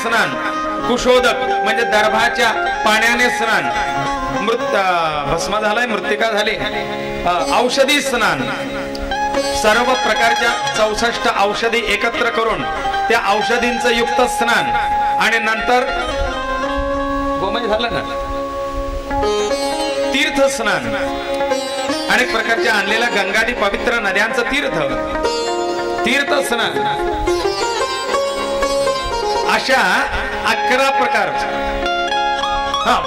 स्नान, कुशोदक म्हणजे दर्भाच्या पाण्याने स्नान, भस्म झालाय, मृत्तिका झाली, औषधी स्नान, सर्व प्रकारच्या 64 औषधी एकत्र करून त्या औषधींचं युक्त स्नान, आणि नंतर गोमय झालं ना, तीर्थ स्नान, अनेक प्रकारच्या आणलेल्या गंगादी पवित्र नद्यांचं तीर्थ स्नान, अशा 11 प्रकारचे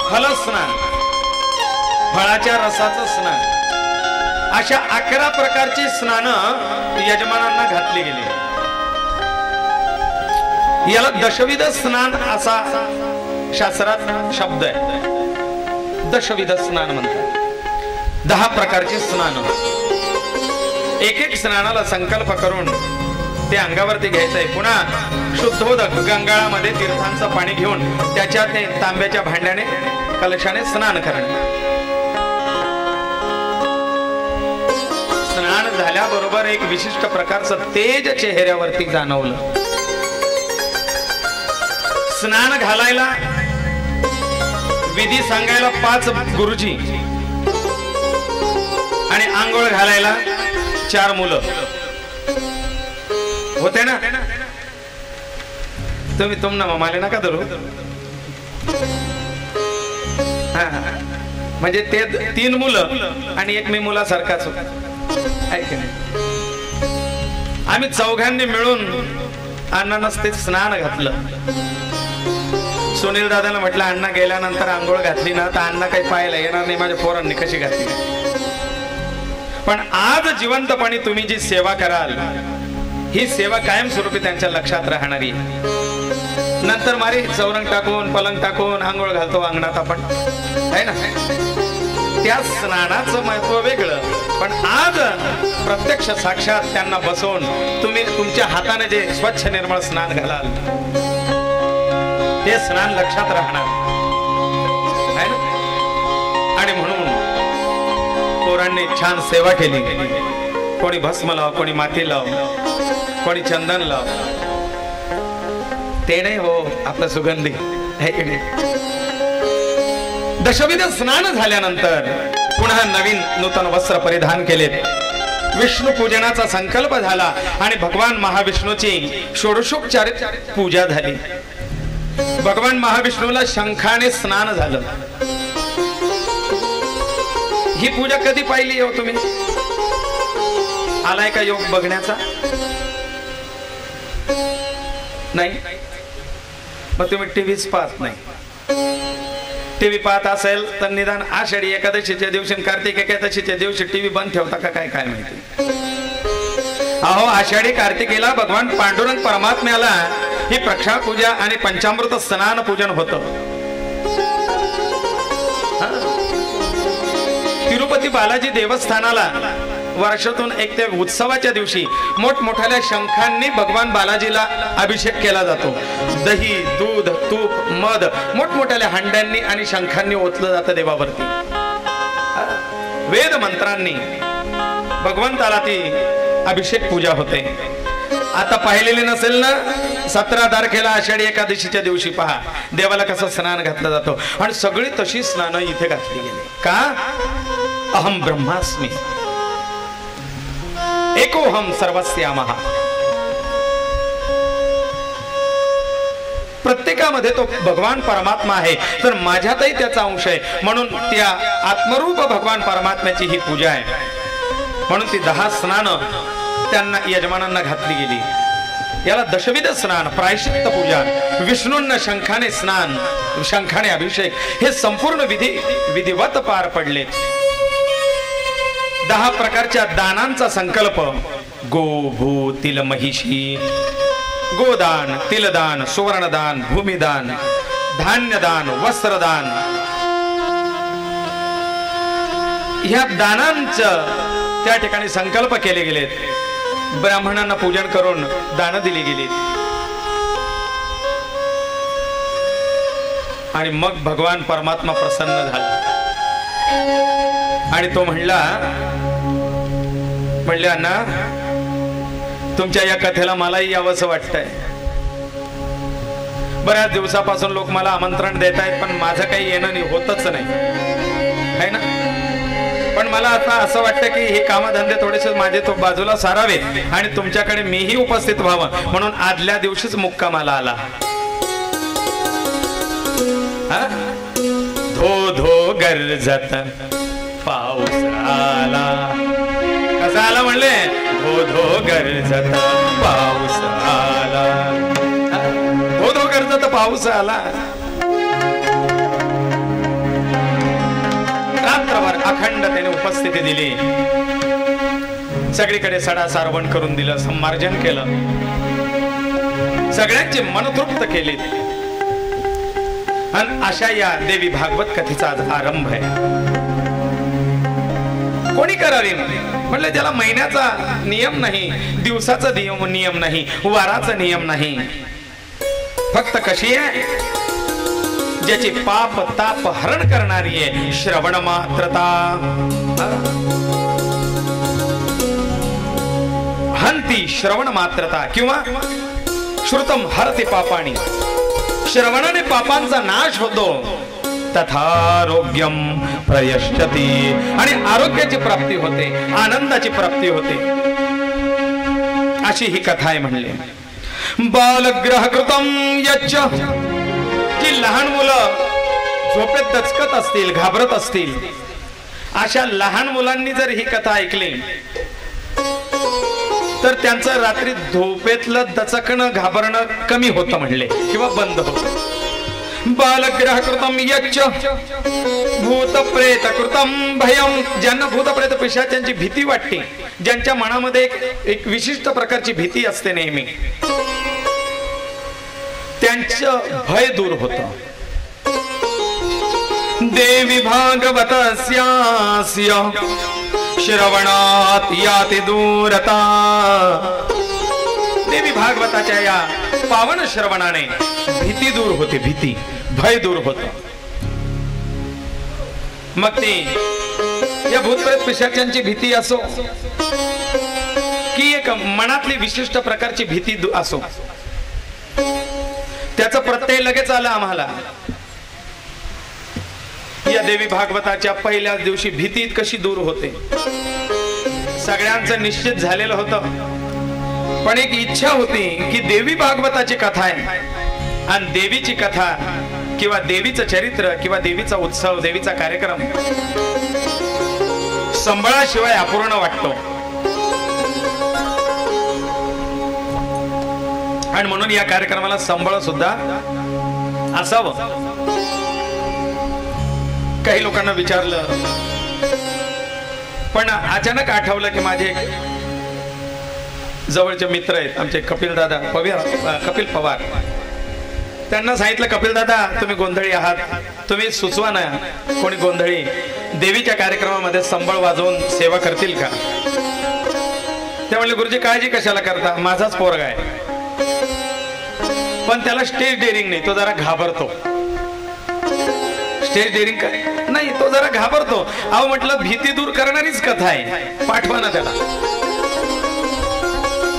फल स्नान, फळाच्या रसाचं स्नान, अशा 11 प्रकारची स्नान यजमानांना घातली गेली. याला दशविध स्नान असा शास्त्रात शब्द आहे. दशविध स्नान म्हणतात 10 प्रकारचे स्नान. एक स्नानाला संकल्प करून ते अंगावरती घ्यायचंय. पुन्हा शुद्धोदक गंगाळामध्ये तीर्थांचं पाणी घेऊन त्याच्या ते तांब्याच्या भांड्याने कलशाने स्नान करणे. स्नान झाल्याबरोबर एक विशिष्ट प्रकारचं तेज चेहऱ्यावरती जाणवलं. स्नान घालायला विधी सांगायला 5 गुरुजी आणि आंघोळ घालायला 4 मुलं होते ना. तुम्ही मला नका धरू. म्हणजे ते 3 मुलं आणि एक मी मुलासारखाच होता. आम्ही चौघांनी मिळून अण्णांनाच ते स्नान घातलं. सुनील दादाला म्हटलं अण्णा गेल्यानंतर आंघोळ घातली ना तर अण्णा काही पाहायला येणार नाही माझ्या पोरांनी कशी घातली. पण आज जिवंतपणे तुम्ही जी सेवा कराल ही सेवा कायमस्वरूपी त्यांच्या लक्षात राहणारी. नंतर मारी चौरंग टाकून पलंग टाकून आंघोळ घालतो अंगणात आपण, आहे ना. त्या स्नानाचं महत्व वेगळं, पण आज प्रत्यक्ष साक्षात त्यांना बसवून तुम्ही तुमच्या हाताने जे स्वच्छ निर्मळ स्नान घालाल ते स्नान लक्षात राहणार आहे ना. आणि म्हणून पोरांनी छान सेवा केली. कोणी भस्म लाव, कोणी माती लाव, कोणी चंदन लाव. ते नाही हो आपलं सुगंधी आहे की नाही. दशविध स्नान झाल्यानंतर पुन्हा नवीन नूतन वस्त्र परिधान केले. विष्णू पूजनाचा संकल्प झाला आणि भगवान महाविष्णूची षोडशोपचार पूजा झाली. भगवान महाविष्णूला शंखाने स्नान झालं. ही पूजा कधी पाहिली हो तुम्ही? आलाय का योग बघण्याचा? नाही. मग तुम्ही टीव्हीच पाहत नाही. टीव्ही पाहत असेल तर निदान आषाढी एकादशीच्या दिवशी कार्तिक एकादशीच्या दिवशी टीव्ही बंद ठेवता का काय माहिती. अहो आषाढी कार्तिकेला भगवान पांडुरंग परमात्म्याला ही प्रक्षाळ पूजा आणि पंचामृत स्नान पूजन होतं. तिरुपती बालाजी देवस्थानाला वर्षातून एक ते उत्सवाच्या दिवशी मोठमोठ्या शंखांनी भगवान बालाजीला अभिषेक केला जातो. दही, दूध, तूप, मध मोठमोठ्या हांड्यांनी आणि शंखांनी ओतलं जातं देवावरती. वेद मंत्रांनी भगवंताला ती अभिषेक पूजा होते. आता पाहिलेली नसेल ना, 17 तारखेला आषाढी एकादशीच्या दिवशी पहा देवाला कसं स्नान घातलं जातो. आणि सगळी तशी स्नान इथे घातली गेली. का? अहम ब्रह्मास्मी एकोहम सर्वस्यामः. प्रत्येकामध्ये तो भगवान परमात्मा आहे, तर माझ्यातही त्याचा अंश आहे. म्हणून त्या आत्मरूप भगवान परमात्म्याची ही पूजा आहे. म्हणून ती 10 स्नान त्यांना यजमानांना घातली गेली. याला दशविध स्नान, प्रायश्चित्त पूजा, विष्णूंना शंखाने स्नान, शंखाने अभिषेक, हे संपूर्ण विधिवत पार पडले. 10 प्रकारच्या दानांचा संकल्प. गो भू तिल महिषी, गोदान, तिलदान, सुवर्णदान, भूमिदान, धान्यदान, वस्त्रदान, ह्या दानांचं त्या ठिकाणी संकल्प केले गेलेत. ब्राह्मणांना पूजन करून दान दिली गेली. आणि मग भगवान परमात्मा प्रसन्न झाला आणि तो म्हणला अण्णा तुमच्या या कथेला मलाही यावंसं वाटतंय. बऱ्याच दिवसापासून लोक मला आमंत्रण देत आहेत, पण माझं काही येणं नाही, होतच नाही है ना. पण मला आता असं वाटतं की हे कामधंदे थोडेसे माझे तो बाजूला सारावे आणि तुमच्याकडे मीही उपस्थित व्हावं, म्हणून आदल्या दिवशीच मुक्कामाला आला. धो धो गरजत पाऊस आला. कसा आला म्हणले? धो धो गरजत पाऊस आला. धो धो गरजत पाऊस आला. रात्रभर अखंड त्याने उपस्थिती दिली. सगळीकडे सडा सारवण करून दिलं, संमार्जन केलं, सगळ्यांची मनतृप्त केली. आणि अशा या देवी भागवत कथेचा आज आरंभ आहे. कोणी करावी म्हणलं? ज्याला महिन्याचा नियम नाही, दिवसाचा नियम नाही, वाराचा नियम नाही, फक्त कशी आहे? ज्याची पाप ताप हरण करणारी आहे श्रवण मात्रता. हंती श्रवण मात्रता किंवा श्रुतम हरते पापाणी. श्रवणाने पापांचा नाश होतो. तथारोग्यम प्रयश्चती. आणि आरोग्याची प्राप्ती होते, आनंदाची प्राप्ती होते. अशी ही कथा आहे म्हणले. बालग्रह कृतम यच्च. जी लहान मुलं झोपेत दचकत असतील, घाबरत असतील, अशा लहान मुलांनी जर ही कथा ऐकली तर त्यांचं रात्री झोपेतलं दचकणं घाबरणं कमी होतं म्हणले, किंवा बंद होतं. बालग्रह कृतम यच्च भूत प्रेत कृतम भयम. ज्यांना भूत प्रेत पिशाच्यांची भीती वाटते, ज्यांच्या मनामध्ये एक विशिष्ट प्रकारची भीती असते नेहमी, त्यांचं भय दूर होतं. देवी भागवतस्यास्य श्रवणात याति दूरता. देवी भागवताच्या या पावन श्रवणाने भीती दूर होते, भीती भय दूर होत. मग ती या भूतप्रेत पिशाच्यांची भीती असो की एक मनातली विशिष्ट प्रकारची भीती असो, त्याचा प्रत्यय लगेच आला आम्हाला. या देवी भागवताच्या पहिल्याच दिवशी भीती कशी दूर होते सगळ्यांचं निश्चित झालेलं होतं. पण एक इच्छा होती की देवी भागवताची कथा आहे आणि देवीची कथा किंवा देवीचं चरित्र किंवा देवीचा उत्सव, देवीचा कार्यक्रम संबळाशिवाय अपूर्ण वाटतो. आणि म्हणून या कार्यक्रमाला संबळ सुद्धा असावं. काही लोकांना विचारलं, पण अचानक आठवलं की माझे जवळचे मित्र आहेत आमचे कपिल दादा कपिल पवार. त्यांना सांगितलं, कपिल दादा तुम्ही गोंधळी आहात, तुम्ही सुचवा ना कोणी गोंधळी देवीच्या कार्यक्रमामध्ये संबळ वाजवून सेवा करतील का? ते म्हणले, गुरुजी काळजी कशाला करता, माझाच पोरगा आहे, पण त्याला स्टेज डेअरिंग नाही, तो जरा घाबरतो. स्टेज डेअरिंग काय नाही, तो जरा घाबरतो. अहो म्हटलं, भीती दूर करणारीच कथा आहे, पाठवा ना त्याला.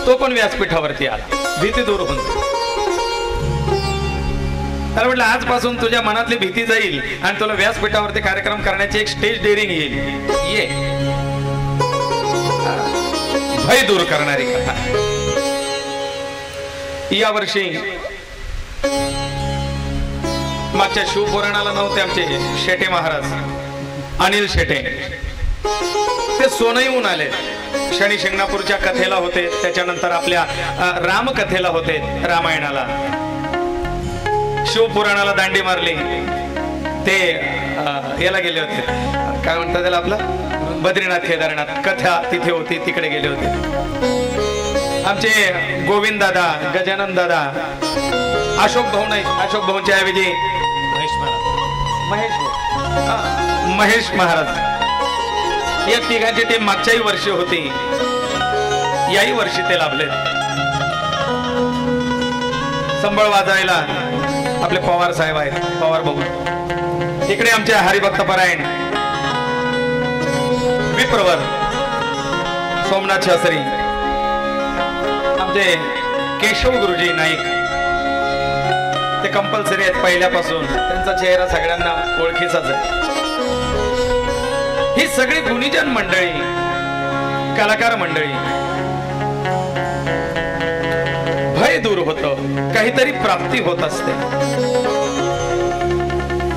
तो पण व्यासपीठावरती आला, भीती दूर होऊन. त्याला म्हटलं, आजपासून तुझ्या मनातली भीती जाईल आणि तुला व्यासपीठावरती कार्यक्रम करण्याची एक स्टेज डेअरिंग येईल. ये भय दूर करणारी कथा. या वर्षी मागच्या शिवपुराणाला नव्हते आमचे शेटे महाराज, अनिल शेटे, ते सोनईहून आले. शनी शिंगणापूरच्या कथेला होते, त्याच्यानंतर आपल्या रामकथेला होते, रामायणाला. शिवपुराणाला दांडी मारली. ते याला गेले होते, काय म्हणतात त्याला, आपलं बद्रीनाथ केदारनाथ कथा तिथे होती, तिकडे गेले होते. आमचे गोविंद दादा, गजानन दादा, अशोक भाऊ नाही, अशोक भाऊंच्या ऐवजी महेश महाराज, या तिघांची ते मागच्याही वर्षी होती, याही वर्षी ते लाभले. संबळ वाजायला आपले पवार साहेब आहेत, पवार भाऊ. इकडे आमचे हरिभक्त परायण विप्रवर सोमनाथ शास्त्री, आमचे केशव गुरुजी नाईक, ते कंपल्सरी आहेत पहिल्यापासून, त्यांचा चेहरा सगळ्यांना ओळखीचाच आहे. ही सगळी गुणीजन मंडळी, कलाकार मंडळी, भय दूर होतं, काहीतरी प्राप्ती होत असते.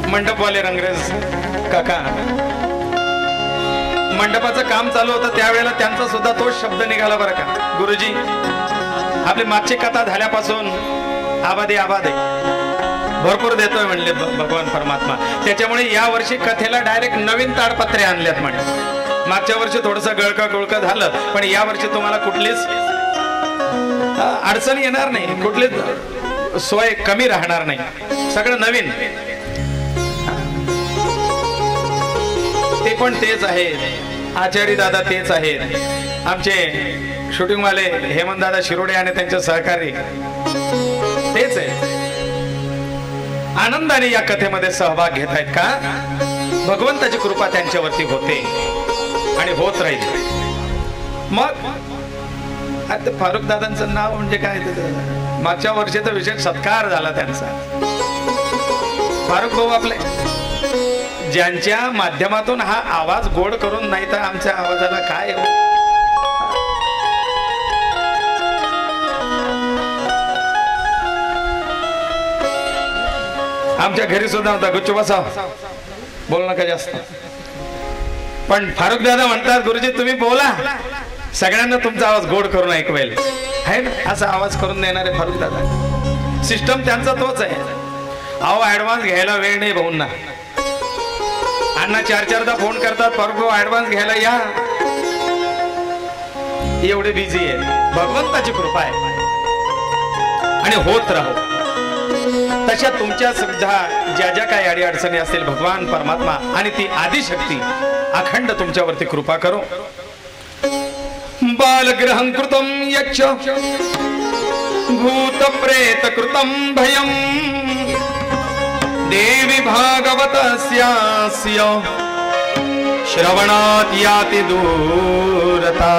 मंडपवाले रंगरेज काका मंडपाचं काम चालू होतं त्यावेळेला त्यांचा सुद्धा तोच शब्द निघाला बरं का, गुरुजी आपली मागची कथा झाल्यापासून आबादे आबादे भरपूर देतोय म्हणले भगवान परमात्मा. त्याच्यामुळे या वर्षी कथेला डायरेक्ट नवीन ताडपत्रे आणल्यात म्हणे. मागच्या वर्षी थोडस गळका गुळका झालं, पण या वर्षी तुम्हाला कुठलीच अडचण येणार नाही, कुठलीच सोय कमी राहणार नाही, सगळं नवीन. ते पण तेच आहेत, आचार्य दादा तेच आहेत, आमचे शूटिंग वाले हेमंत दादा शिरोडे आणि त्यांचे सहकारी तेच आहे. आनंदाने या कथेमध्ये सहभाग घेत आहेत का? भगवंताची कृपा त्यांच्यावरती होते आणि होत राहील. मग आता फारुख दादांचं नाव म्हणजे काय, मागच्या वर्षी तर विशेष सत्कार झाला त्यांचा. फारुख भाऊ आपले, ज्यांच्या माध्यमातून हा आवाज गोड करून नाही तर आमच्या आवाजाला काय हो. आमच्या घरी सुद्धा होता गुच्चू बसा, बोल नका जास्त. पण फारुख दादा म्हणतात गुरुजी तुम्ही बोला, सगळ्यांना तुमचा आवाज गोड करून ऐकवेल, आहे ना, असा आवाज करून देणारे फारुख दादा. सिस्टम त्यांचा तोच आहे. अहो ऍडव्हान्स घ्यायला वेळ नाही भाऊंना. अण्णा 4-4दा फोन करतात, फारुख भाऊ ऍडव्हान्स घ्यायला या, एवढे बिझी आहे. भगवंताची कृपा आहे आणि होत राहो. तशा तुमच्या सुद्धा ज्या ज्या काही अडी अडचणी असतील, भगवान परमात्मा आणि ती आदिशक्ती अखंड तुमच्यावरती कृपा करो. बालग्रहं कृतं यच्च भूत प्रेत कृतं भयं देवी भागवतस्यास्य श्रवणात याति दूरता.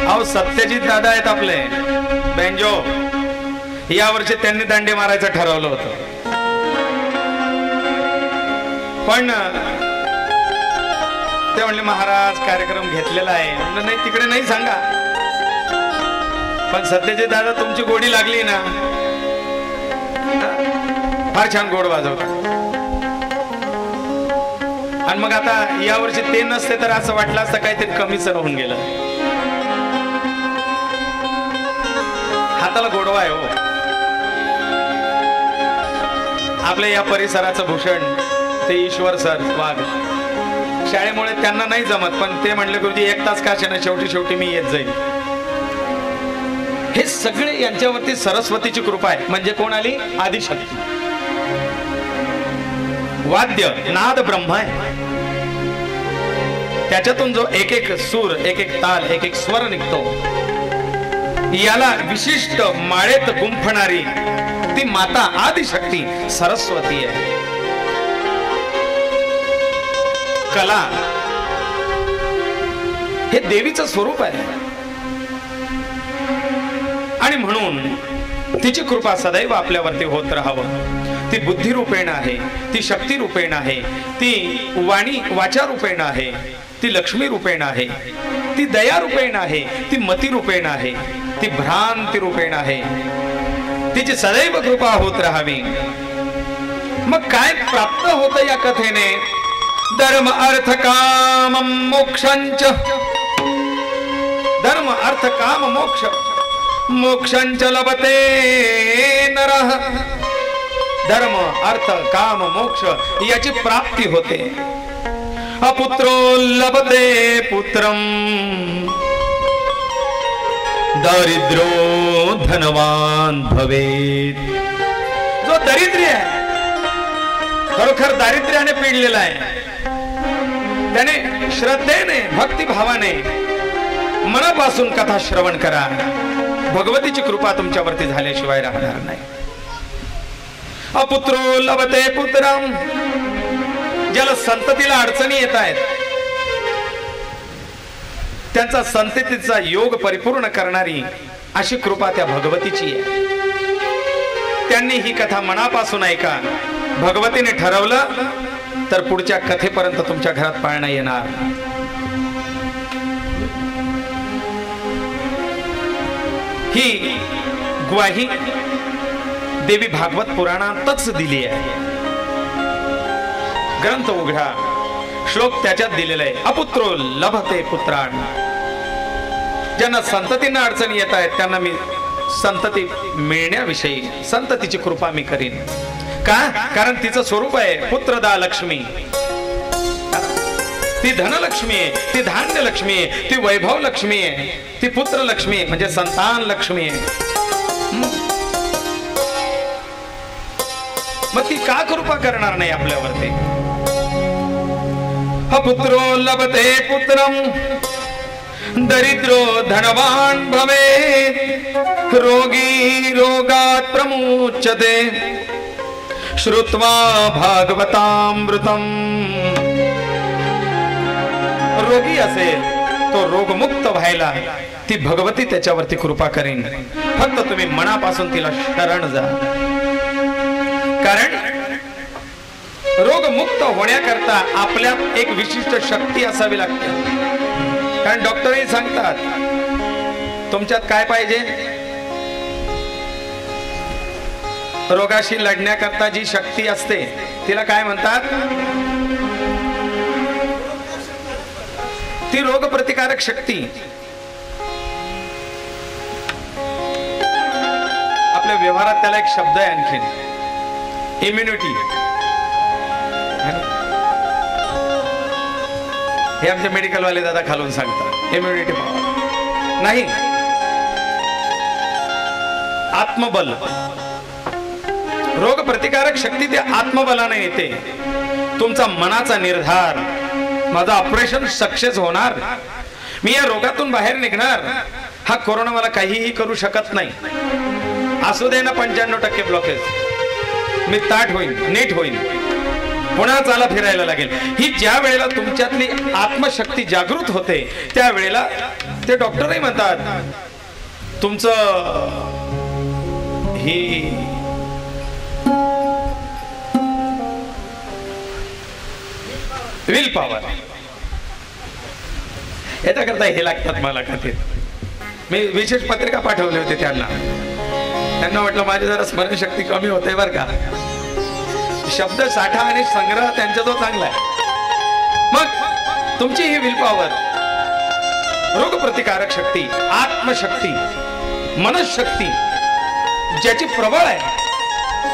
अहो सत्यजित दादा आहेत आपले बेंजो, या वर्षी त्यांनी दांडे मारायचं ठरवलं होतं, पण ते म्हणले महाराज कार्यक्रम घेतलेला आहे. म्हणलं नाही तिकडे नाही सांगा, पण सत्यजित दादा तुमची गोडी लागली ना, फार छान गोड वाजवतात. आणि मग आता या वर्षी ते नसते तर असं वाटलं असतं काहीतरी कमीच राहून गेलं. हाताला गोडवा आहे हो. आपल्या या परिसराचं भूषण ते ईश्वर सर वाघ, शाळेमुळे त्यांना नाही जमत, पण ते म्हणले गुरुजी 1 तास का ना, शेवटी मी येत जाईल. हे सगळे यांच्यावरती सरस्वतीची कृपा आहे. म्हणजे कोण आली? आदिशक्ती. वाद्य नाद ब्रह्म आहे, त्याच्यातून जो एक एक सूर, एक एक ताल, एक एक स्वर निघतो, याला विशिष्ट माळेत गुंफणारी ती माता आदिशक्ती सरस्वती आहे. कला हे देवीचं स्वरूप आहे आणि म्हणून तिची कृपा सदैव आपल्यावरती होत राहावं. ती बुद्धी रूपेण आहे, ती शक्ती रूपेण आहे, ती वाणी वाचा रूपेण आहे, ती लक्ष्मी रूपेण आहे, ती दया रूपेण आहे, ती मती रूपेण आहे, ती भ्रांती रूपेण आहे. तिची सदैव कृपा होत राहावी. मग काय प्राप्त होतं या कथेने? धर्म अर्थ काम मोक्षांच, धर्म अर्थ काम मोक्ष, मोक्षांच लभते नरः. धर्म अर्थ काम मोक्ष याची प्राप्ती होते. अपुत्रो लभते पुत्रम, दारिद्र्यो धनवान भवेत. जो दरिद्री आहे, खरोखर दारिद्र्याने पिडलेला आहे, त्याने श्रद्धेने भक्तिभावाने मनापासून कथा श्रवण करा. भगवतीची कृपा तुमच्यावरती झाल्याशिवाय राहणार नाही. अपुत्रो लभते पुत्रम, ज्याला संततीला अडचणी येत आहेत, त्यांचा संततीचा योग परिपूर्ण करणारी अशी कृपा त्या भगवतीची आहे. त्यांनी ही कथा मनापासून ऐका. भगवतीने ठरवलं तर पुढच्या कथेपर्यंत तुमच्या घरात पाळणा येणार. ही ग्वाही देवी भागवत पुराणातच दिली आहे. ग्रंथ उघडा, श्लोक त्याच्यात दिलेला आहे. अपुत्रो लभते पुत्रान. ज्यांना संततींना अडचणी येत आहेत त्यांना मी संतती मिळण्याविषयी संततीची कृपा मी करीन. का? कारण तिचं स्वरूप आहे पुत्रदा लक्ष्मी. ती धनलक्ष्मी आहे, ती धान्य लक्ष्मी आहे, ती वैभव लक्ष्मी आहे, ती पुत्र लक्ष्मी आहे, म्हणजे संतान लक्ष्मी आहे. मग ती का कृपा करणार नाही आपल्यावरती? पुत्रो लभते पुत्रम दरिद्रो धनवान भवे रोगी रोगात प्रमुच्यते श्रुत्वा भागवतामृतम. रोगी असेल तो रोगमुक्त व्हायला ती भगवती त्याच्यावरती कृपा करेन. फक्त तुम्ही मनापासून तिला शरण जा. कारण रोगमुक्त होण्याकरता आपल्यात एक विशिष्ट शक्ती असावी लागते. कारण डॉक्टरही सांगतात तुमच्यात काय पाहिजे? रोगाशी लढण्याकरता जी शक्ती असते तिला काय म्हणतात? ती रोग प्रतिकारक शक्ती. आपल्या व्यवहारात त्याला एक शब्द आहे आणखीन, इम्युनिटी. हे आमचे मेडिकल वाले दादा खालून सांगतात इम्युनिटी पॉवर नाही, आत्मबल. रोग प्रतिकारक शक्ती ते आत्मबलाने येते. तुमचा मनाचा निर्धार, माझं ऑपरेशन सक्सेस होणार, मी या रोगातून बाहेर निघणार, हा कोरोना मला काहीही करू शकत नाही. असू दे ना 95% ब्लॉकेज, मी ताट होईल, नीट होईल, पुन्हा चाला फिरायला लागेल. ही ज्या वेळेला तुमच्यातली आत्मशक्ती जागृत होते त्यावेळेला ते डॉक्टरही म्हणतात तुमचं ही विल पॉवर. याच्याकरता हे लागतात मला कथेत. मी विशेष पत्रिका पाठवली होती त्यांना म्हटलं माझी जरा स्मरणशक्ती कमी होते बरं का. शब्द साठा आणि संग्रह त्यांचा जो चांगला आहे. मग तुमची ही विल पॉवर, रोग प्रतिकारक शक्ती, आत्मशक्ती, मनशक्ती ज्याची प्रबळ आहे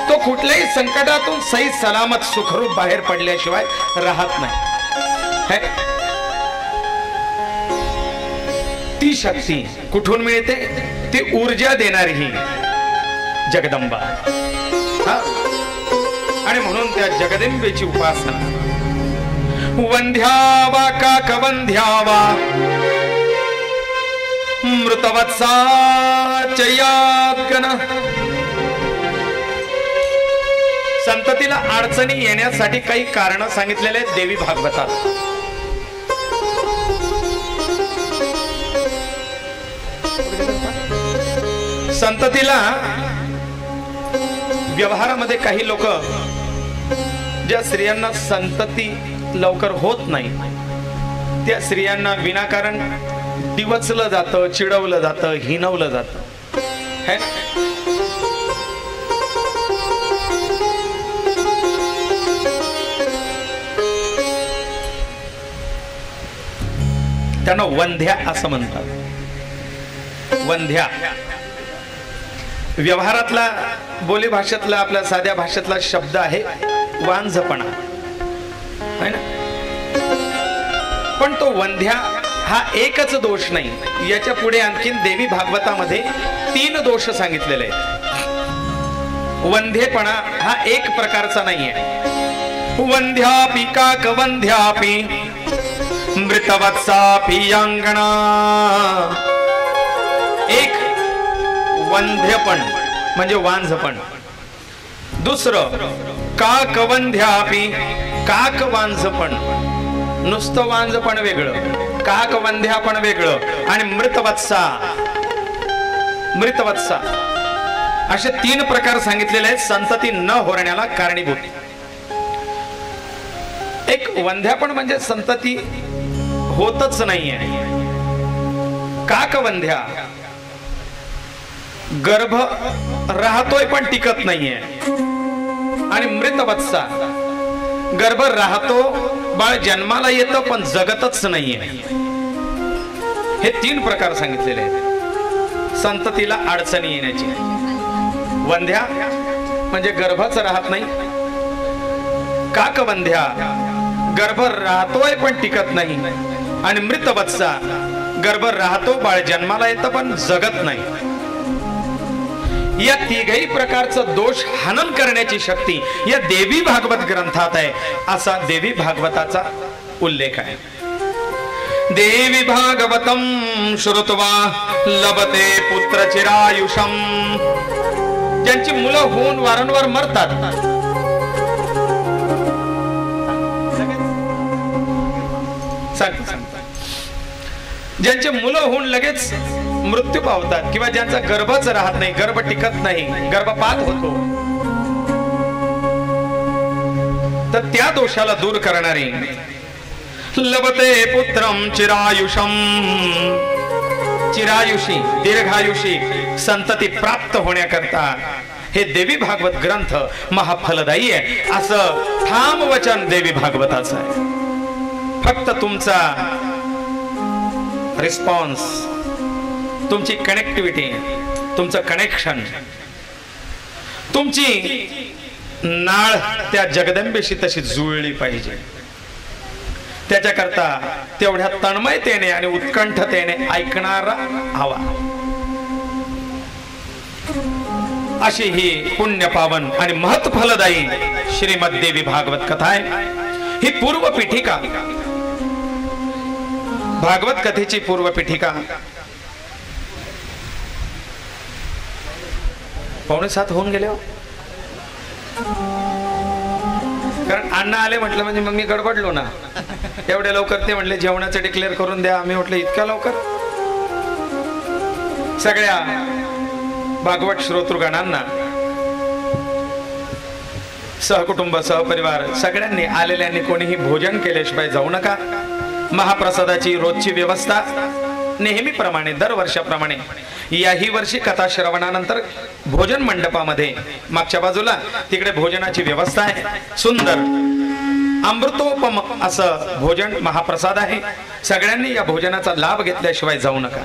तो कुठल्याही संकटातून सही सलामत सुखरूप बाहेर पडल्याशिवाय राहत नाही. ती शक्ती कुठून मिळते? ती ऊर्जा देणारी ही जगदंबा. आणि म्हणून त्या जगदंबेची उपासना. वंध्यावा काकवंध्यावा मृतवत्सा चयात्गन. संततीला अडचणी येण्यासाठी काही कारण सांगितलेले आहेत देवी भागवतात. संततीला व्यवहारामध्ये काही लोक, ज्या स्त्रियांना संतती लवकर होत नाही त्या स्त्रियांना विनाकारण डिवचलं जातं, चिडवलं जातं, हिनवलं जातं. त्यांना वंध्या असं म्हणतात. वंध्या व्यवहारातला, बोली भाषेतला, आपल्या साध्या भाषेतला शब्द आहे वांझपणा, है ना. पण तो वंध्या हा एकच दोष नाही, याच्या पुढे आणखीन देवी भागवतामध्ये 3 दोष सांगितलेले आहेत. वंध्येपणा हा एक प्रकारचा नाहीये. वंध्यापि काकवंध्यापि मृतवत्सापि अंगणा. एक वंध्यपण म्हणजे वांझपण. दुसरं काकवंध्यापि, काक वांझपण, नुसतं वांझपण वेगळं, काक वंध्यापण वेगळं. आणि मृतवत्सा मृतवत्सा असे 3 प्रकार सांगितलेले आहेत संतती न होण्याला कारणीभूत. एक वंध्या पण म्हणजे संतती होतच नाहीये. काकवंध्या गर्भ राहतोय पण टिकत नाहीये. आणि मृतवत्सा गर्भ राहतो, बाळ जन्माला येतं पण जगतच नाहीये. हे 3 प्रकार सांगितलेले आहेत संततीला अडचणी येण्याची. वंध्या म्हणजे गर्भच राहत नाही. काकवंध्या गर्भ राहतोय पण टिकत नाही. आणि मृतवत्सा गर्भ राहतो, बाळ जन्माला येतं पण जगत नाही. या 3ही प्रकारचं दोष हनन करण्याची शक्ती या देवी भागवत ग्रंथात आहे, असा देवी भागवताचा उल्लेख आहे. देवी भागवतम श्रुत्वा लभते पुत्र चिरायुषम. ज्यांची मुलं होऊन वारंवार मरतात, ज्यांचे मुलं होऊन लगेच मृत्यू पावतात किंवा ज्यांचा गर्भच राहत नाही, गर्भ टिकत नाही, गर्भपात होतो, तर त्या दोषाला दूर करणारे लभते पुत्रम चिरायुषम. चिरायुषी दीर्घायुषी संतती प्राप्त होण्याकरता हे देवी भागवत ग्रंथ महाफलदायी आहे, असं ठाम वचन देवी भागवताचं आहे. फक्त तुमचा रिस्पॉन्स, तुमची कनेक्टिव्हिटी, तुमचं कनेक्शन, तुमची नाळ त्या जगदंबेशी तशी जुळली पाहिजे. त्याच्याकरता तेवढ्या तन्मयतेने आणि उत्कंठतेने ऐकणारा हवा. अशी ही पुण्यपावन आणि महत्फलदायी श्रीमद देवी भागवत कथा आहे. ही पूर्व पीठिका, भागवत कथेची पूर्व पीठिका 6:45 होऊन गेले. कारण अण्णा आले म्हटलं म्हणजे मग मी गडबडलो ना. एवढ्या लवकर ते म्हटले जेवणाचं डिक्लेअर करून द्या. आम्ही म्हटलं इतक्या लवकर. सगळ्या भागवत श्रोतृगणांना सहकुटुंब सहपरिवार सगळ्यांनी आलेल्यांनी कोणीही भोजन केल्याशिवाय जाऊ नका. महाप्रसादाची रोजची व्यवस्था नेहमीप्रमाणे दरवर्षाप्रमाणे याही वर्षी कथा श्रवणानंतर भोजन मंडपामध्ये मागच्या बाजूला तिकडे भोजनाची व्यवस्था आहे. सुंदर अमृतोपम असं भोजन महाप्रसाद आहे. सगळ्यांनी या भोजनाचा लाभ घेतल्याशिवाय जाऊ नका.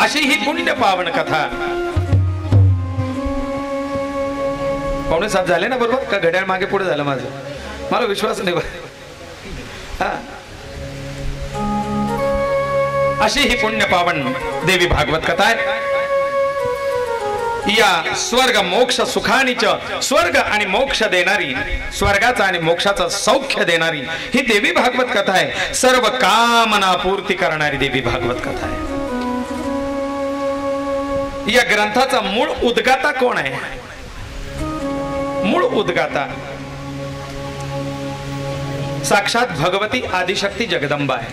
अशी ही पुण्य पावन कथा. 6:45 झाले ना बरोबर का? घड्याळ मागे पुढे झालं माझं, मला विश्वास नाही. अशी ही पुण्य पावन देवी भागवत कथा आहे. या स्वर्ग मोक्ष सुखानीच स्वर्ग आणि मोक्ष देणारी, स्वर्गाचा आणि मोक्षाचा सौख्य देणारी ही देवी भागवत कथा आहे. सर्व कामना पूर्ती करणारी देवी भागवत कथा आहे. या ग्रंथाचा मूळ उद्गाता कोण आहे? मूळ उद्गाता साक्षात भगवती आदिशक्ती जगदंबा आहे.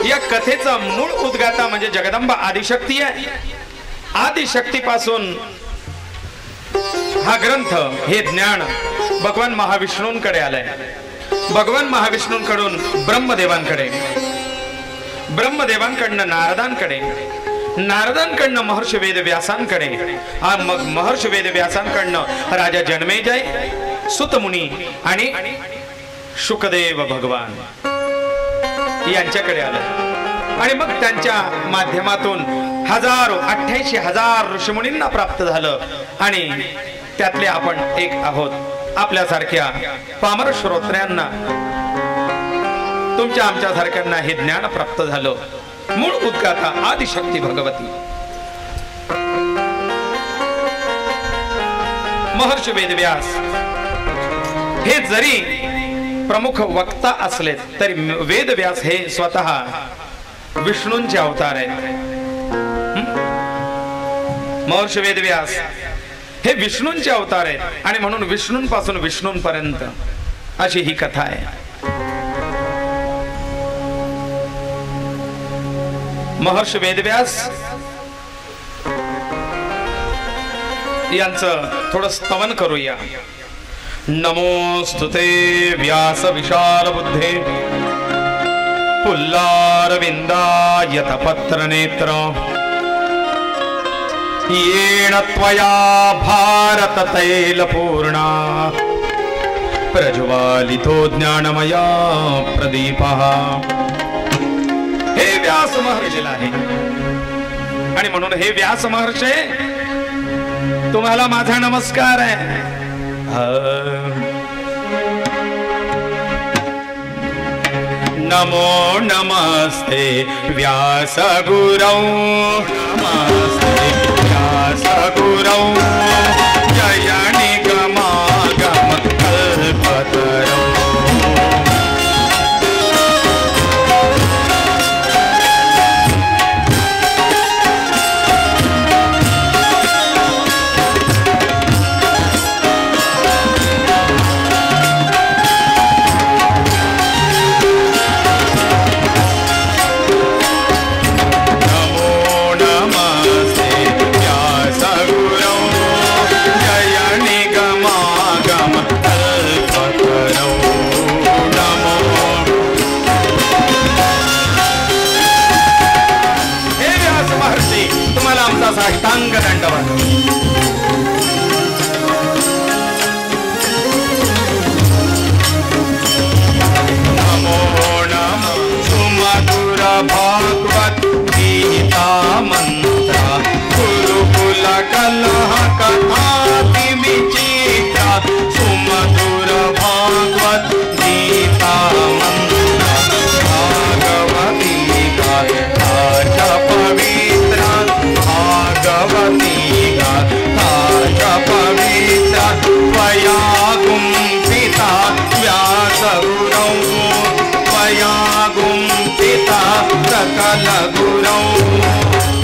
या कथेचा मूळ उद्गाता म्हणजे जगदंबा आदिशक्ती आहे. आदिशक्ती पासून हा ग्रंथ, हे ज्ञान भगवान महाविष्णूंकडे आलंय. भगवान महाविष्णूंकडून ब्रह्मदेवांकडे, ब्रह्मदेवांकडनं नारदांकडे, नारदांकडनं महर्षी वेदव्यासांकडे, मग महर्षी वेदव्यासांकडनं राजा जन्मेजय, सुतमुनी आणि शुकदेव भगवान यांच्याकडे आलं. आणि मग त्यांच्या माध्यमातून हजारो 88,000 ऋषीमुनींना प्राप्त झालं. आणि त्यातले आपण एक आहोत. आपल्यासारख्या पामर श्रोत्र्यांना, तुमच्या आमच्या सारख्यांना हे ज्ञान प्राप्त झालं. मूळ उद्गाता आदिशक्ती भगवती. महर्षी वेदव्यास हे जरी प्रमुख वक्ता असले तरी वेदव्यास हे स्वतः विष्णूंचे अवतार आहेत. महर्षी वेदव्यास हे विष्णूंचे अवतार आहेत आणि म्हणून विष्णूंपासून विष्णूंपर्यंत अशी ही कथा आहे. महर्षी वेदव्यास यांचं थोडं स्तवन करूया. नमोस्तुते व्यास विशाल बुद्धे पुल्लारविंदायत पत्र नेत्र येन त्वया भारत तैल पूर्णा प्रज्वालितो ज्ञानमया प्रदीपः. हे व्यास महर्षीला आहे आणि म्हणून हे व्यास महर्षे तुम्हाला माझा नमस्कार आहे. नमो नमस्ते व्यास गुरौ नमस्ते व्यास गुरौ जय निगमागम कल्पतरौ. साष्टांग दंडवत. नमो नमः सुमधुर भागवत गीता मंत्र गुरुकुल कलह कथाति विचित्रा. सुमधुर भागवत गीता मंत्र भागवती गाथा पवित्र भागवती गाथा पवित्र त्वया गुम्फिता व्यास गुरौ त्वया गुम्फिता सकल गुरौ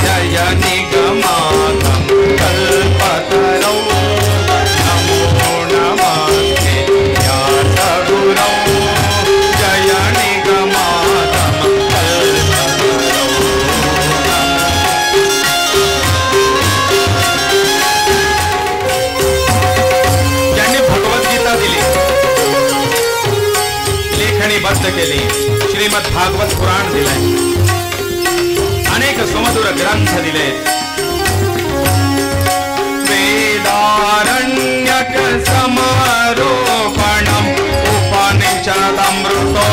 जय निगमागम कल्पतरौ. नमो नमस्ते व्यास गुरौ जय निगमागम कल्पतरौ. बद्ध केली, श्रीमद भागवत पुराण दिले, अनेक सुमधुर ग्रंथ दिले. वेदारण्यक समारोपणम उपनिषदमृतो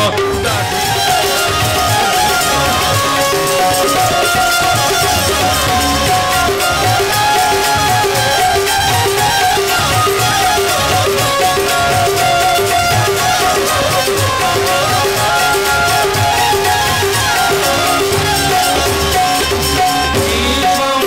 ईश्वर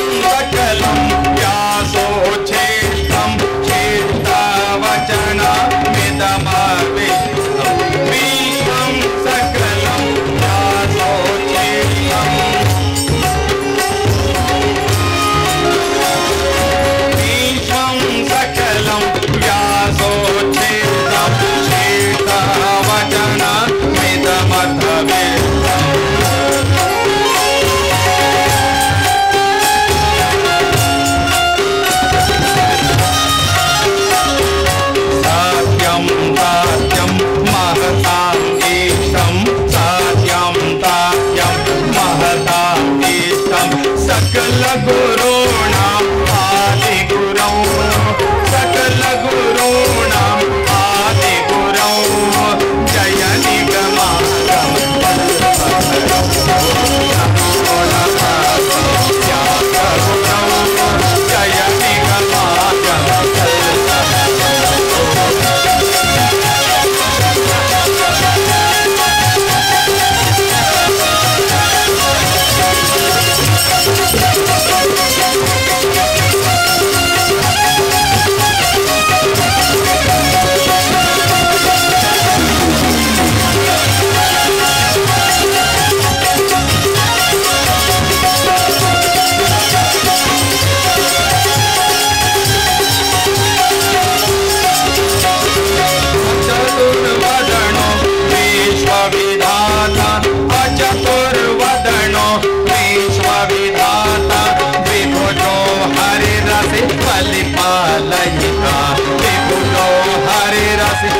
परिपालयिता विपुलो हरिरसि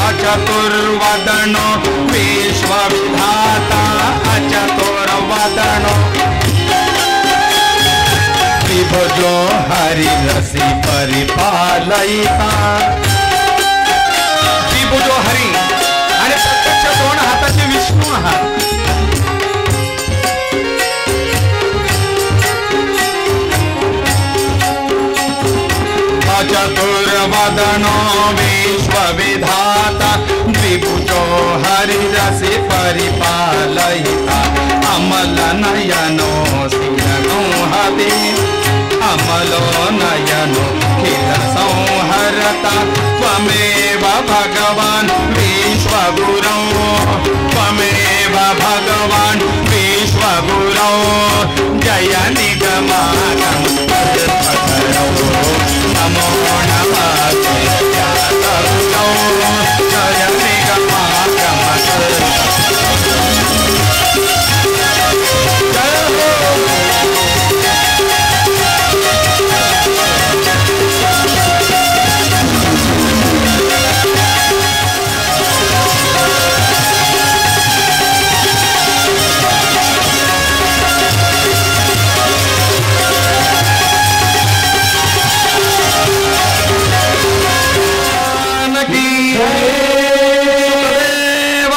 अचतुर्वदनो विश्वविधाता अचतुर्वदनो विभुजो हरिरसि परिपालयिता विभुजो हरी आणि प्रत्यक्ष दोन हाताचे विष्णू आहात. चतुर्वदनो विश्वविधाता विभुजो हरिरसि परिपालयिता अमल नयनो सिंहनो हते अमलो नयनो खिल संहरता त्वमेव भगवान् विश्वगुरौ त्वमेव भगवान् विश्वगुरौ जय निगमागम नमो नमः ज्ञातगुरौ जय निगमागम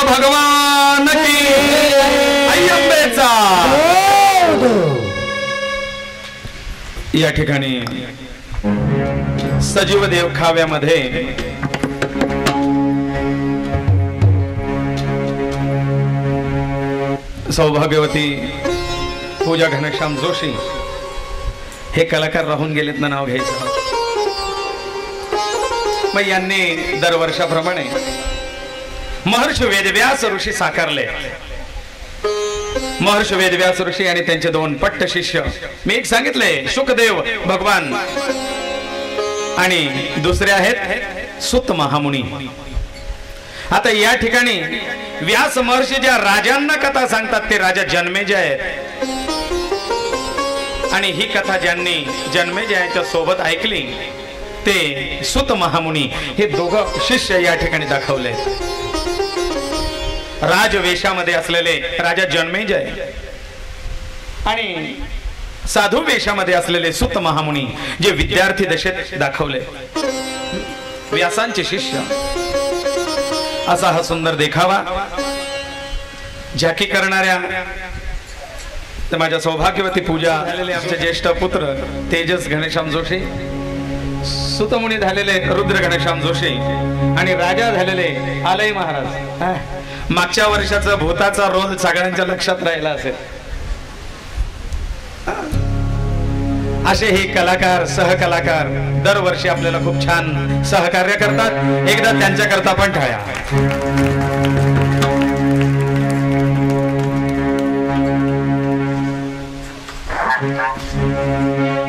भगवान की अय्यंबेचा. या ठिकाणी सजीव देव खाव्यामध्ये सौभाग्यवती पूजा घनश्याम जोशी हे कलाकार राहून गेलेत ना, नाव घ्यायचं. मग यांनी दरवर्षाप्रमाणे महर्षी वेदव्यास ऋषी साकारले. महर्षी वेदव्यास ऋषी आणि त्यांचे दोन पट्ट शिष्य, मी एक सांगितले शुकदेव भगवान आणि दुसरे आहेत सुत महामुनी. आता या ठिकाणी व्यास महर्षी ज्या राजांना कथा सांगतात ते राजा जन्मेजय आहेत. आणि ही कथा ज्यांनी जन्मेजयाच्या सोबत ऐकली ते सुत महामुनी हे दोघं शिष्य या ठिकाणी दाखवले. राजवेशामध्ये असलेले राजा जन्मेजय आणि साधू वेशामध्ये असलेले सुत महामुनी जे विद्यार्थी दशेत दाखवले, व्यासांचे शिष्य. असा हा सुंदर देखावा झाकी करणाऱ्या तर माझ्या सौभाग्यवती पूजा झालेले आमचे ज्येष्ठ पुत्र तेजस घनश्याम जोशी, सुतमुनी झालेले रुद्र घनश्याम जोशी आणि राजा झालेले आलय महाराज. मागच्या वर्षाचा भूताचा रोल सगळ्यांच्या लक्षात राहिला असेल. असे हे कलाकार सहकलाकार दरवर्षी आपल्याला खूप छान सहकार्य करतात. एकदा त्यांच्या करता पण टाळ्या.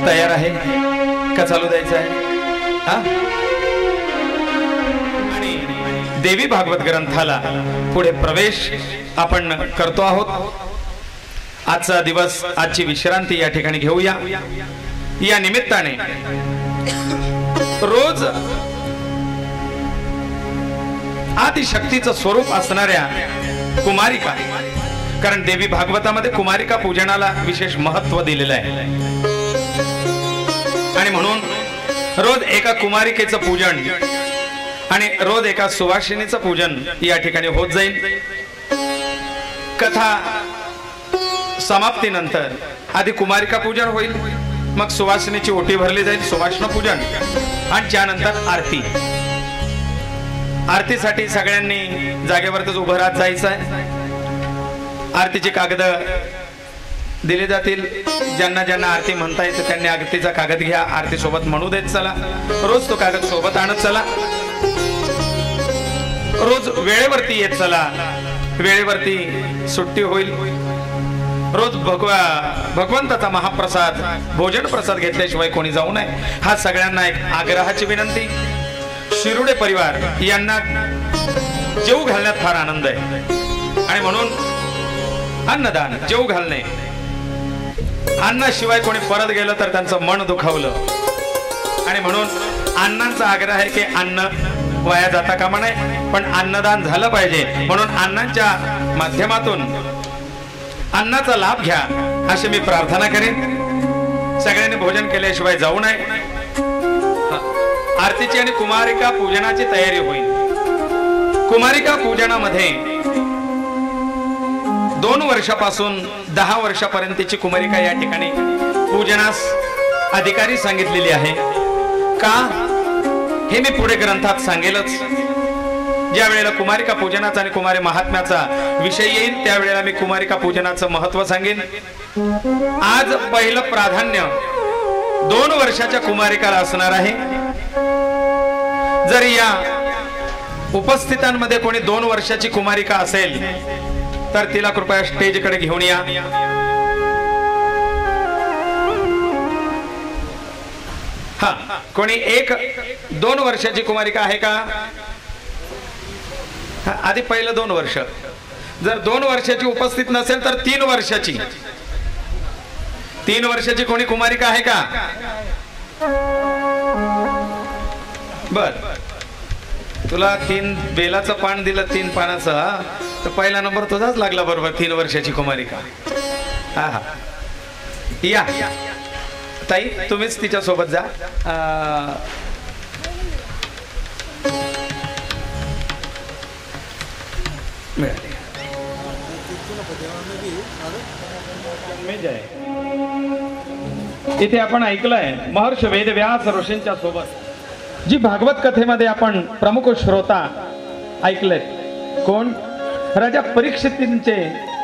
तयार आहे का चालू द्यायचं आहे? आणि देवी भागवत ग्रंथाला पुढे प्रवेश आपण करतो आहोत. आजचा दिवस, आजची विश्रांती या ठिकाणी घेऊया. या निमित्ताने रोज आदिशक्तीचं स्वरूप असणाऱ्या कुमारिका, कारण देवी भागवतामध्ये कुमारिका पूजनाला विशेष महत्व दिलेलं आहे आणि म्हणून रोज एका कुमारिकेचं पूजन आणि रोज एका सुवासिनीचं पूजन या ठिकाणी होत जाईल. कथा समाप्तीनंतर आधी कुमारिका पूजन होईल, मग सुवासिनीची ओटी भरली जाईल, सुवासिनी पूजन, आणि त्यानंतर आरती. आरतीसाठी सगळ्यांनी जागेवरच उभं राहत जायचं आहे. आरतीची कागद दिले जातील. ज्यांना ज्यांना आरती म्हणता येते त्यांनी आरतीचा कागद घ्या, आरती सोबत म्हणू देत चला. रोज तो कागद सोबत आणत चला. रोज वेळेवरती येत चला. वेळेवरती सुट्टी होईल. रोज भगवंताचा महाप्रसाद भोजन प्रसाद घेतल्याशिवाय कोणी जाऊ नये. हा सगळ्यांना एक आग्रहाची विनंती. शिरुडे परिवार यांना जेवू घालण्यात फार आनंद आहे आणि म्हणून अन्नदान जेवू घालणे अन्नाशिवाय कोणी परत गेलं तर त्यांचं मन दुखावलं आणि म्हणून अण्णांचा आग्रह आहे की अन्न वाया जाता कामा नये, पण अन्नदान झालं पाहिजे. म्हणून अण्णांच्या माध्यमातून अन्नाचा लाभ घ्या अशी मी प्रार्थना करेन. सगळ्यांनी भोजन केल्याशिवाय जाऊ नये. आरतीची आणि कुमारिका पूजनाची तयारी होईल. कुमारिका पूजनामध्ये 2 वर्षापासून 10 वर्षापर्यंतची कुमारिका या ठिकाणी पूजनास अधिकारी सांगितलेली आहे. का हे मी पुढे ग्रंथात सांगेलच. ज्या वेळेला कुमारिका पूजनाचा आणि कुमारी महात्म्याचा विषय येईल त्यावेळेला मी कुमारिका पूजनाचं महत्व सांगेन. आज पहिलं प्राधान्य 2 वर्षाच्या कुमारिकाला असणार आहे. जर या उपस्थितांमध्ये कोणी 2 वर्षाची कुमारिका असेल तर तिला कृपया स्टेजकडे घेऊन या. हा, कोणी 1-2 वर्षाची कुमारिका आहे का? आधी पहिलं 2 वर्ष. जर 2 वर्षाची उपस्थित नसेल तर 3 वर्षाची. 3 वर्षाची कोणी कुमारिका आहे का? बर, तुला 3 बेलाचं पान दिलं 3 पानाचं, तर पहिला नंबर तुझाच लागला बरोबर. 3 वर्षाची कुमारिका. हा हा, या ताई, तुम्हीच तिच्या सोबत जा. इथे आपण ऐकलंय महर्षी वेदव्यास ऋषींच्या सोबत जी भागवत कथेमध्ये आपण प्रमुख श्रोता ऐकलेत. कोण? राजा परीक्षितींचे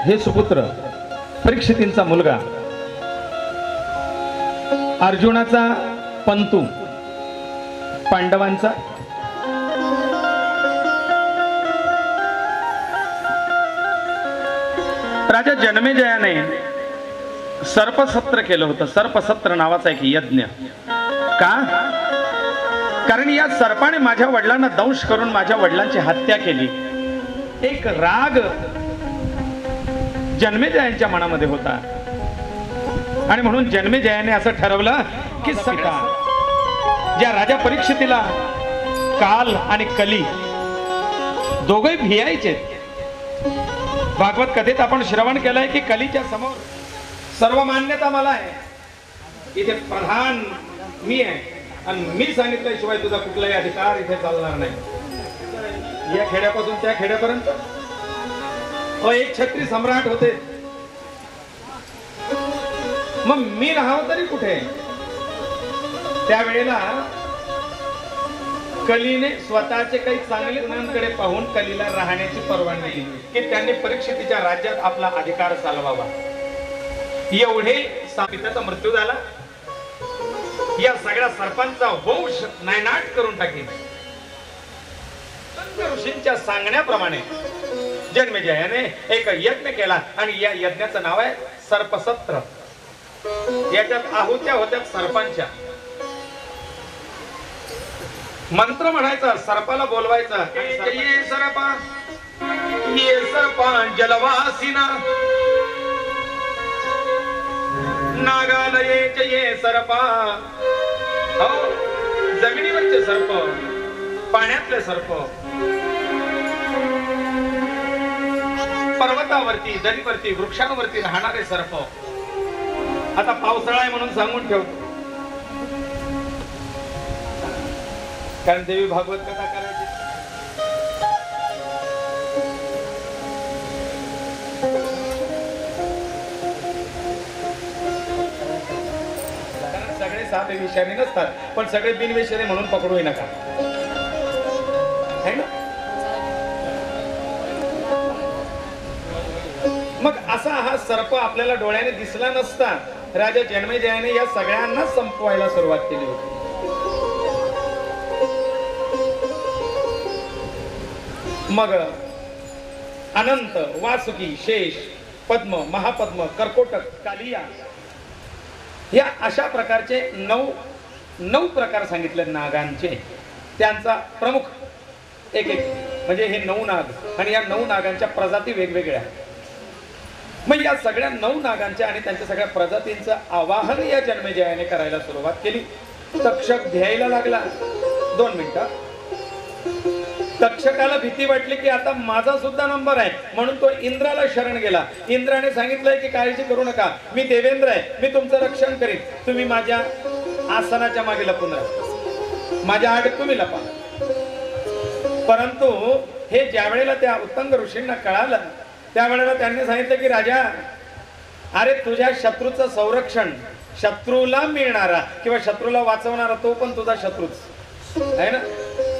हे सुपुत्र, परीक्षितींचा मुलगा अर्जुनाचा पंतू, पांडवांचा राजा जन्मेजयाने सर्पसत्र केलं होतं. सर्पसत्र नावाचा एक यज्ञ. का? कारण या सर्पाने माझ्या वडिलांना दंश करून माझ्या वडिलांची हत्या केली. एक राग जन्मेजयांच्या मनामध्ये होता आणि म्हणून जन्मेजयाने असं ठरवलं की सीता ज्या राजा परीक्षितीला काल आणि कली दोघे भियायचे. भागवत कथेत आपण श्रवण केलंय की कलीच्या समोर सर्व मान्यता मला आहे. इथे प्रधान मी आहे आणि मी सांगितल्याशिवाय तुझा कुठलाही अधिकार इथे चालणार नाही. या खेड्यापासून त्या खेड्यापर्यंत एक छत्री सम्राट होते. मग मी राहावं तरी कुठे? त्यावेळेला कलीने स्वतःचे काही चांगले गुणांकडे पाहून कलीला राहण्याची परवानगी दिली की त्यांनी परीक्षितीच्या राज्यात आपला अधिकार चालवावा. एवढे पित्याचा मृत्यू झाला. या सगळ्या सर्पांचा वंश नायनाट करून टाकली. ऋषींच्या सांगण्याप्रमाणे जन्मेजयाने एक यज्ञ केला आणि या यज्ञाचं नाव आहे सर्पसत्र. याच्यात आहुत्या होत्या सर्पांच्या. मंत्र म्हणायचा, सर्पाला बोलवायचा, ये सर्पा ये सर्पा जलवासिना नागालये ये सर्पा. हो, जमिनीवरचे सर्प, पाण्यातले सर्प, पर्वतावरती, दरीवरती, वृक्षांवरती राहणारे सर्प. आता पावसाळा आहे म्हणून सांगून ठेवतो, कारण देवी भागवत कथा करायची. कारण सगळे साप विषारी नसतात, पण सगळे बिनविषारी म्हणून पकडू नका, है ना? मग असा हा सर्प आपल्याला डोळ्याने दिसला नसता राजा जन्मेजयाने या सगळ्यांना संपवायला सुरुवात केली होती. मग अनंत, वासुकी, शेष, पद्म, महापद्म, कर्कोटक, कालिया या अशा प्रकारचे 9 प्रकार सांगितले नागांचे. त्यांचा प्रमुख एक म्हणजे हे 9 नाग आणि या 9 नागांच्या प्रजाती वेगवेगळ्या. मग या सगळ्या 9 नागांच्या आणि त्यांच्या सगळ्या प्रजातींचं आवाहन या जन्मेजयाने करायला सुरुवात केली. तक्षक ध्यायला लागला. 2 मिनिटं. तक्षकाला भीती वाटली की आता माझा सुद्धा नंबर आहे, म्हणून तो इंद्राला शरण गेला. इंद्राने सांगितलंय की काळजी करू नका, मी देवेंद्र आहे, मी तुमचं रक्षण करीन. तुम्ही माझ्या आसनाच्या मागे लपून राहा, माझ्या आड तुम्ही लपा. परंतु हे ज्या वेळेला त्या उत्तंग ऋषींना कळालं त्यावेळेला त्यांनी सांगितलं की राजा, अरे तुझ्या शत्रूचं संरक्षण, शत्रूला मिळणारा किंवा शत्रूला वाचवणारा तो पण तुझा शत्रूच आहे ना.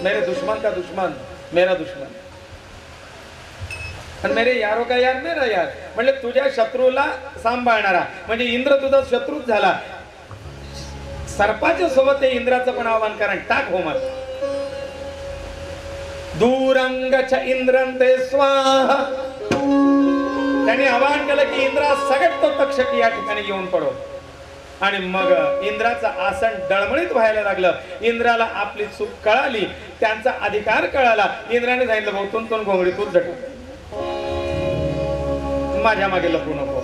मेरे दुश्मन का दुश्मन मेरा दुश्मन आणि मेरे यारो का यार मेरा यार. म्हणजे तुझ्या शत्रूला सांभाळणारा म्हणजे इंद्र तुझा शत्रूच झाला. सर्पाच्या सोबत ते इंद्राचं पण आव्हान करा, टाक होमात. दूरंगच इंद्रंते स्वाहा. त्यांनी आवाहन केलं की इंद्रा सगळं तो तक्षक या ठिकाणी येऊन पडो. आणि मग इंद्राचं आसन डळमळीत व्हायला लागलं. इंद्राला आपली चूक कळाली, त्यांचा अधिकार कळाला. इंद्राने सांगितलं भाऊ तून घोंगडी तूच झटू, माझ्या मागे लपू नको,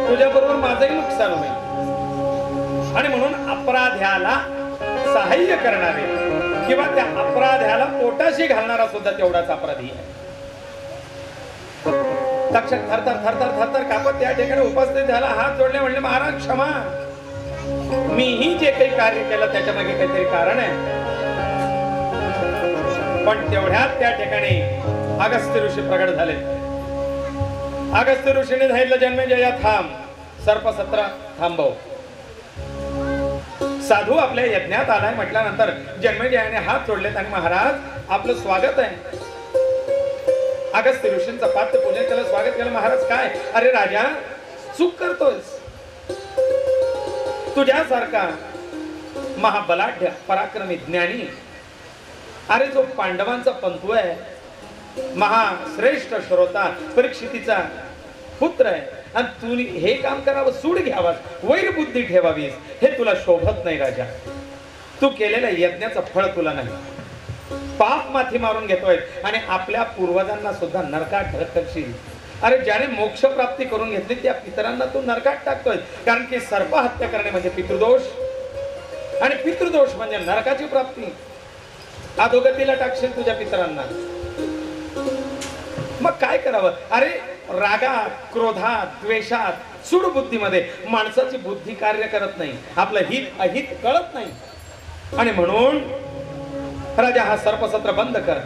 तुझ्या बरोबर माझंही नुकसान होईल. आणि म्हणून अपराध्याला सहाय्य करणारे किंवा त्या अपराध्याला पोटाशी घालणारा सुद्धा तेवढाच अपराधी आहे. तक्षक थरथर थरथर थरथर कापत त्या ठिकाणी उपस्थित झाला. हात जोडले, म्हणले महाराज क्षमा, मीही जे काही कार्य केलं त्याच्या मागे काहीतरी कारण आहे. पण तेवढ्यात त्या ठिकाणी अगस्त्य ऋषी प्रगट झाले. अगस्त्य ऋषीने सांगितलं जन्मेजया थांब, सर्पसत्र थांबव. साधू आपल्या यज्ञात आलाय म्हटल्यानंतर जन्मेजयाने हात जोडलेत आणि महाराज आपलं स्वागत आहे. अगस्त्य ऋषींचं पात्र पूजन केलं, स्वागत केलं. महाराज काय, अरे राजा चूक करतोस, तुझ्यासारखा महाबलाढ्य पराक्रमी ज्ञानी, अरे जो पांडवांचा पंतू आहे, महाश्रेष्ठ श्रोता, परीक्षितीचा पुत्र आहे, आणि तू हे काम करावं, सूड घ्यावास, वैर बुद्धी ठेवावीस, हे तुला शोभत नाही राजा. तू केलेल्या यज्ञाचं फळ तुला नाही, पाप माथी मारून घेतोय आणि आपल्या पूर्वजांना सुद्धा नरकात ढकलशील. अरे ज्याने मोक्ष प्राप्ती करून घेतली त्या पितरांना तू नरकात टाकतोय. कारण की सर्प हत्या करणे म्हणजे पितृदोष, आणि पितृदोष म्हणजे नरकाची प्राप्ती. अधोगतीला टाकशील तुझ्या पितरांना. मग काय करावं. अरे रागात, क्रोधात, द्वेषात, सूडबुद्धीमध्ये माणसाची बुद्धी कार्य करत नाही, आपलं हित अहित कळत नाही. आणि म्हणून राजा हा सर्पसत्र बंद कर.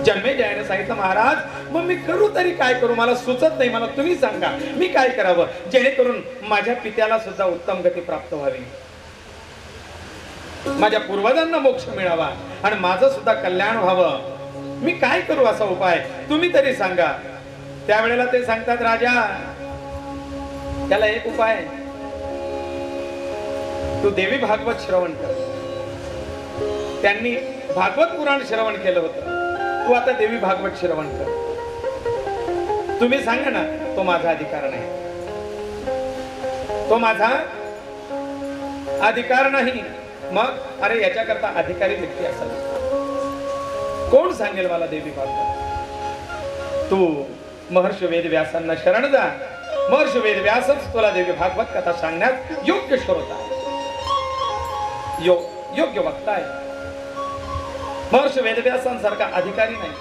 जन्मेजयाने सांगितलं महाराज मग मी करू तरी काय करू, मला सुचत नाही, मला तुम्ही सांगा मी काय करावं जेणेकरून माझ्या पित्याला सुद्धा उत्तम गती प्राप्त व्हावी, माझ्या पूर्वजांना मोक्ष मिळावा आणि माझं सुद्धा कल्याण व्हावं. मी काय करू असा उपाय तुम्ही तरी सांगा. त्यावेळेला ते सांगतात राजा त्याला एक उपाय, तू देवी भागवत श्रवण कर. त्यांनी भागवत पुराण श्रवण केलं होतं, तू आता देवी भागवत श्रवण कर. तुम्ही सांगा ना, तो माझा अधिकार नाही, तो माझा अधिकार नाही. मग अरे याच्याकरता अधिकारी व्यक्ती असावी, कोण सांगेल मला देवी भागवत. तू महर्षी वेदव्यासांना शरण जा. महर्षी वेदव्यासच तुला देवी भागवत कथा सांगण्यात योग्य श्रोता आहे, योग्य वक्ता आहे. महर्षी वेदव्यासांसारखा अधिकारी नाही.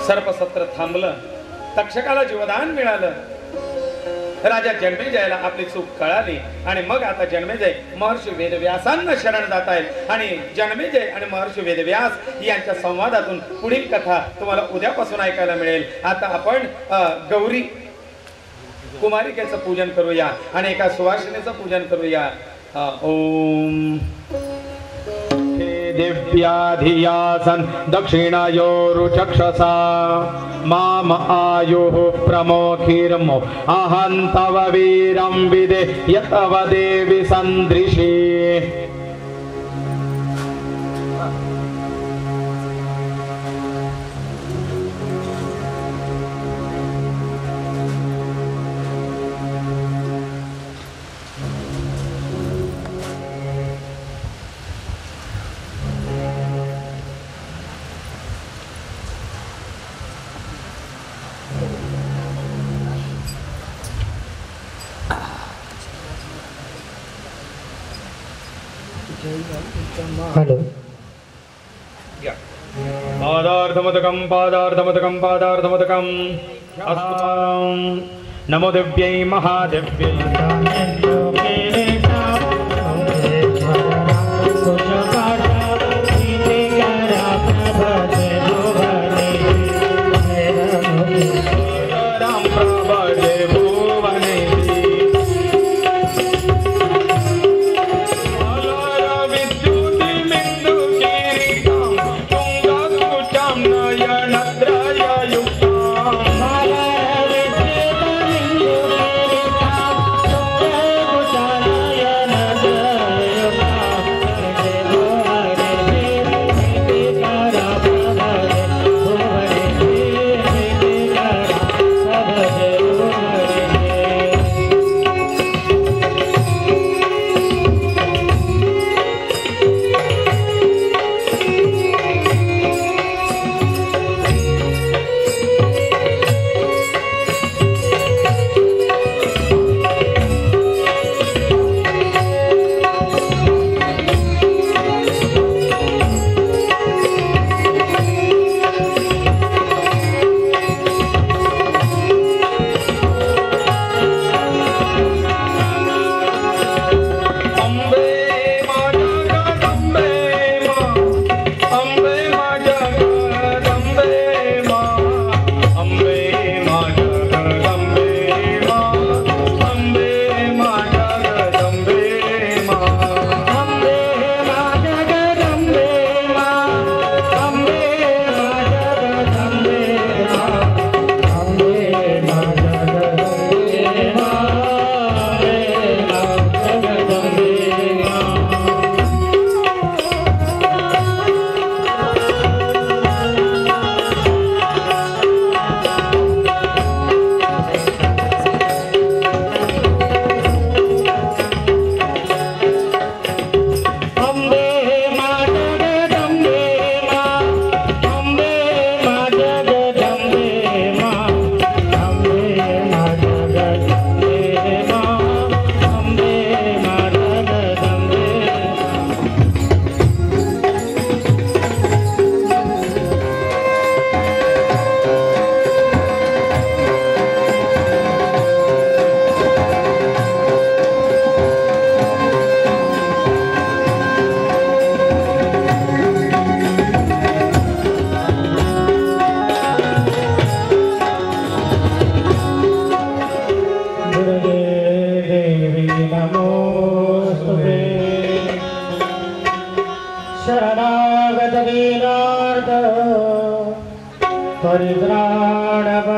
सर्पसत्र थांबलं, तक्षकाला जीवदान मिळालं. राजा जन्मेजयाला आपली चूक कळाली आणि मग आता जन्मेजय महर्षी वेदव्यासांना शरण जात आहेत. आणि जन्मेजय आणि महर्षी वेदव्यास यांच्या संवादातून पुढील कथा तुम्हाला उद्यापासून ऐकायला मिळेल. आता आपण गौरी कुमारिकेचं पूजन करूया आणि एका सुवासिनीचं पूजन करूया. ओम दिव्याधियासन् दक्षिणयोरुचक्षसा माम आयुः प्रमोखीर्मो अहं तव वीरं विदे यतव देवि सन्दृशे. हॅलो पादार्थमतकं पादार्थमतकं पादार्थमतकं नमो दिव्यै महादिव्यै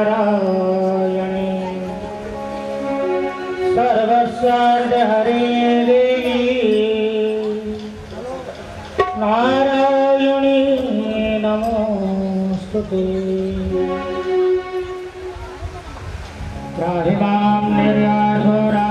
परित्राणपरायणे सर्वस्यार्थ हरे देवी नारायणी नमोस्तुते त्राहि मां निर्याघोरा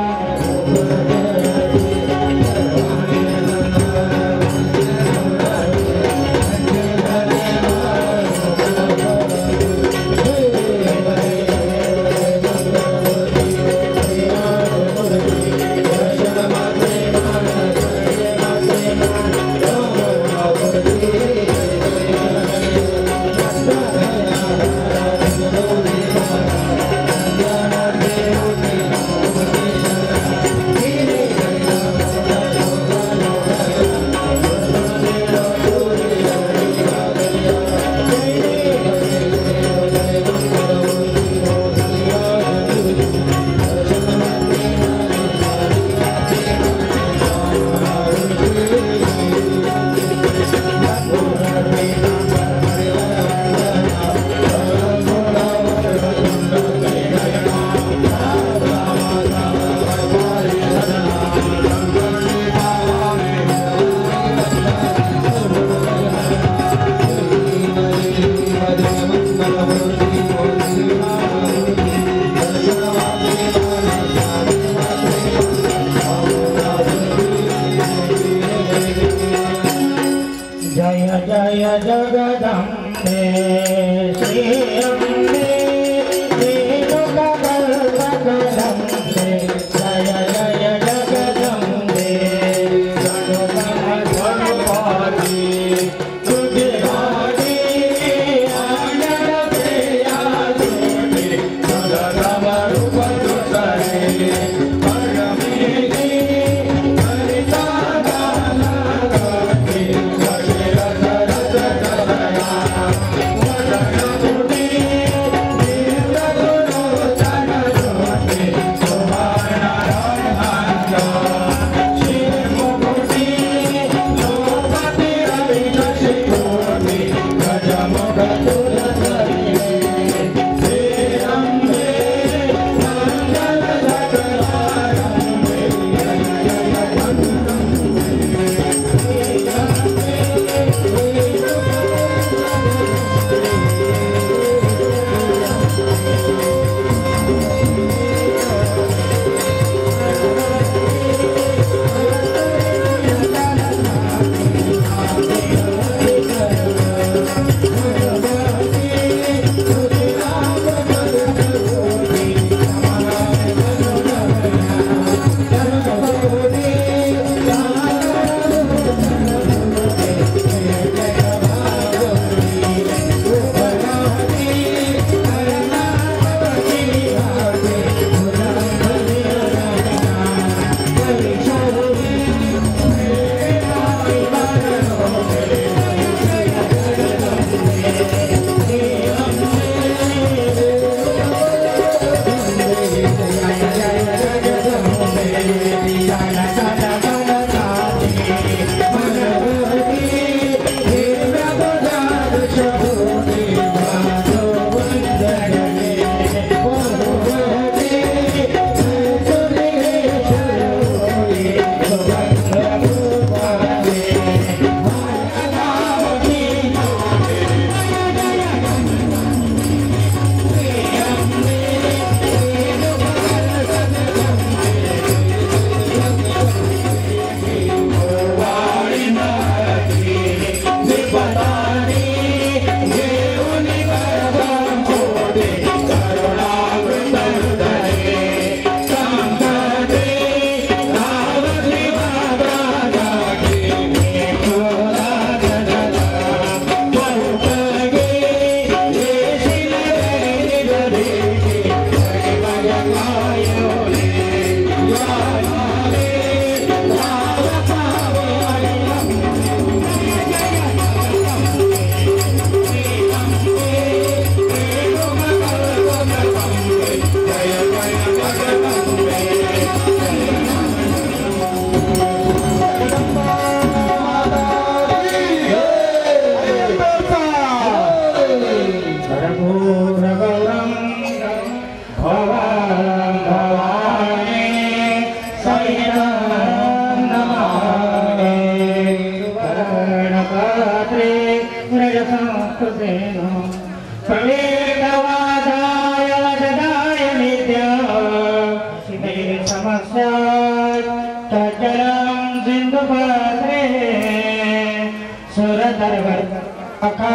अखा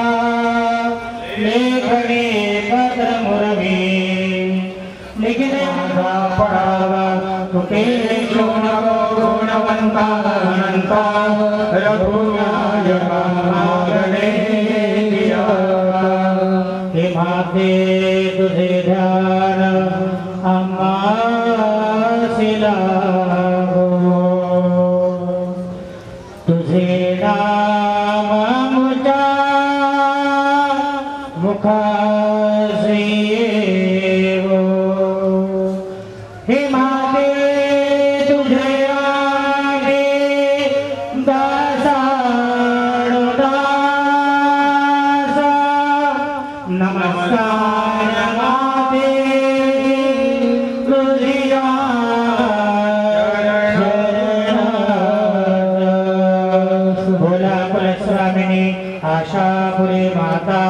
लेखने पत्र मुरवी लिखने पडावा तुके गुणवंता अनंता रघुनायका गणेया हे माते तुझे ध्यान आम्हासी लागो तुझे नाम मुझा मुखासी येवो हे माते तुझे आगे दासानु दासा नमस्कार माते तुझिया भोला कुलस्वामिनी आशापुरी माता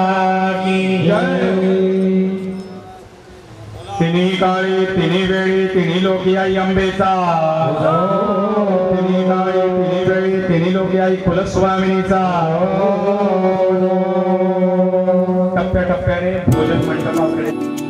की जय तिन्ही काळी तिन्ही वेळी तिन्ही लोकी आई अंबेचा तिन्ही काळी तिन्ही वेळी तिन्ही लोकी आई कुलस्वामिनीचा टप्प्याटप्प्याने भोजन मंडपाकडे